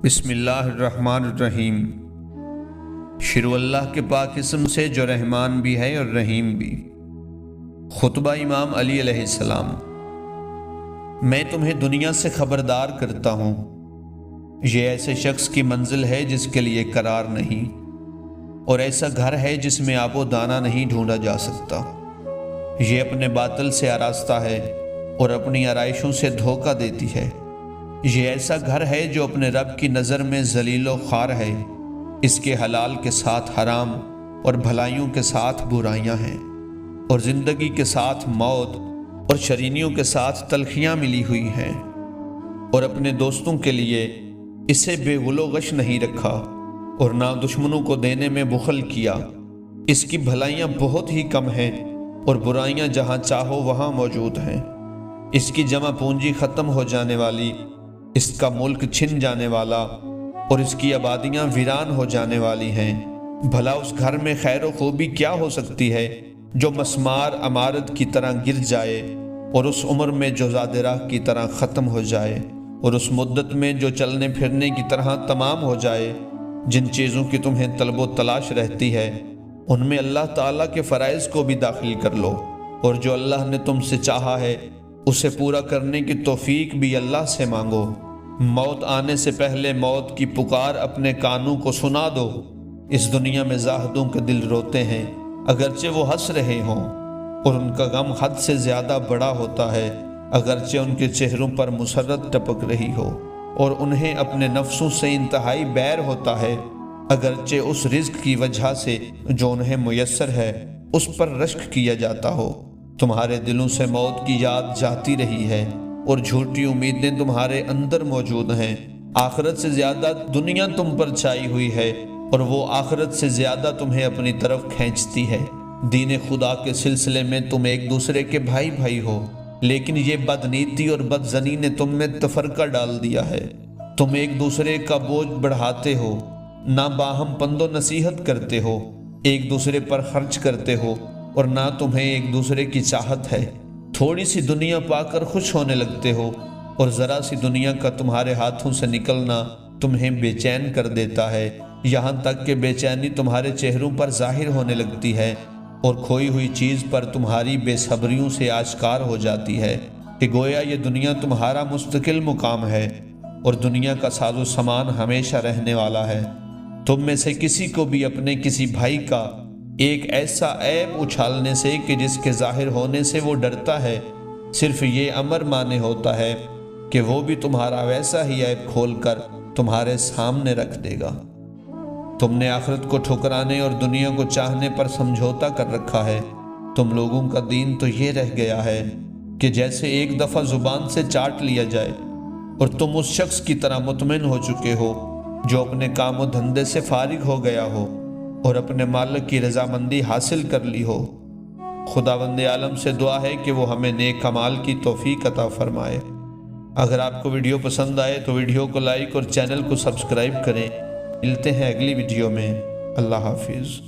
بسم اللہ الرحمن الرحیم۔ شروع اللہ کے پاک اسم سے جو رحمان بھی ہے اور رحیم بھی۔ خطبہ امام علی علیہ السلام۔ میں تمہیں دنیا سے خبردار کرتا ہوں، یہ ایسے شخص کی منزل ہے جس کے لیے قرار نہیں، اور ایسا گھر ہے جس میں آب و دانہ نہیں ڈھونڈا جا سکتا۔ یہ اپنے باطل سے آراستہ ہے اور اپنی آرائشوں سے دھوکہ دیتی ہے۔ یہ ایسا گھر ہے جو اپنے رب کی نظر میں ذلیل و خوار ہے، اس کے حلال کے ساتھ حرام اور بھلائیوں کے ساتھ برائیاں ہیں، اور زندگی کے ساتھ موت اور شرینیوں کے ساتھ تلخیاں ملی ہوئی ہیں، اور اپنے دوستوں کے لیے اسے بے غل و غش نہیں رکھا اور نہ دشمنوں کو دینے میں بخل کیا۔ اس کی بھلائیاں بہت ہی کم ہیں اور برائیاں جہاں چاہو وہاں موجود ہیں۔ اس کی جمع پونجی ختم ہو جانے والی، اس کا ملک چھن جانے والا، اور اس کی آبادیاں ویران ہو جانے والی ہیں۔ بھلا اس گھر میں خیر و خوبی کیا ہو سکتی ہے جو مسمار عمارت کی طرح گر جائے، اور اس عمر میں جو زاد راہ کی طرح ختم ہو جائے، اور اس مدت میں جو چلنے پھرنے کی طرح تمام ہو جائے۔ جن چیزوں کی تمہیں طلب و تلاش رہتی ہے ان میں اللہ تعالیٰ کے فرائض کو بھی داخل کر لو، اور جو اللہ نے تم سے چاہا ہے اسے پورا کرنے کی توفیق بھی اللہ سے مانگو۔ موت آنے سے پہلے موت کی پکار اپنے کانوں کو سنا دو۔ اس دنیا میں زاہدوں کے دل روتے ہیں، اگرچہ وہ ہنس رہے ہوں، اور ان کا غم حد سے زیادہ بڑا ہوتا ہے، اگرچہ ان کے چہروں پر مسرت ٹپک رہی ہو، اور انہیں اپنے نفسوں سے انتہائی بیر ہوتا ہے، اگرچہ اس رزق کی وجہ سے جو انہیں میسر ہے اس پر رشک کیا جاتا ہو۔ تمہارے دلوں سے موت کی یاد جاتی رہی ہے، اور جھوٹی امیدیں تمہارے اندر موجود ہیں۔ آخرت سے زیادہ دنیا تم پر چھائی ہوئی ہے، اور وہ آخرت سے زیادہ تمہیں اپنی طرف کھینچتی ہے۔ دین خدا کے سلسلے میں تم ایک دوسرے کے بھائی بھائی ہو، لیکن یہ بدنیتی اور بدظنی نے تم میں تفرقہ ڈال دیا ہے۔ تم ایک دوسرے کا بوجھ بڑھاتے ہو، نہ باہم پند و نصیحت کرتے ہو، ایک دوسرے پر خرچ کرتے ہو، اور نہ تمہیں ایک دوسرے کی چاہت ہے۔ تھوڑی سی دنیا پا کر خوش ہونے لگتے ہو، اور ذرا سی دنیا کا تمہارے ہاتھوں سے نکلنا تمہیں بے چین کر دیتا ہے، یہاں تک کہ بے چینی تمہارے چہروں پر ظاہر ہونے لگتی ہے، اور کھوئی ہوئی چیز پر تمہاری بے صبریوں سے آشکار ہو جاتی ہے کہ گویا یہ دنیا تمہارا مستقل مقام ہے، اور دنیا کا ساز و سامان ہمیشہ رہنے والا ہے۔ تم میں سے کسی کو بھی اپنے کسی بھائی کا ایک ایسا عیب اچھالنے سے کہ جس کے ظاہر ہونے سے وہ ڈرتا ہے، صرف یہ امر مانے ہوتا ہے کہ وہ بھی تمہارا ویسا ہی عیب کھول کر تمہارے سامنے رکھ دے گا۔ تم نے آخرت کو ٹھکرانے اور دنیا کو چاہنے پر سمجھوتا کر رکھا ہے۔ تم لوگوں کا دین تو یہ رہ گیا ہے کہ جیسے ایک دفعہ زبان سے چاٹ لیا جائے، اور تم اس شخص کی طرح مطمئن ہو چکے ہو جو اپنے کام و دھندے سے فارغ ہو گیا ہو اور اپنے مالک کی رضامندی حاصل کر لی ہو۔ خداوند عالم سے دعا ہے کہ وہ ہمیں نیک اعمال کی توفیق عطا فرمائے۔ اگر آپ کو ویڈیو پسند آئے تو ویڈیو کو لائک اور چینل کو سبسکرائب کریں۔ ملتے ہیں اگلی ویڈیو میں۔ اللہ حافظ۔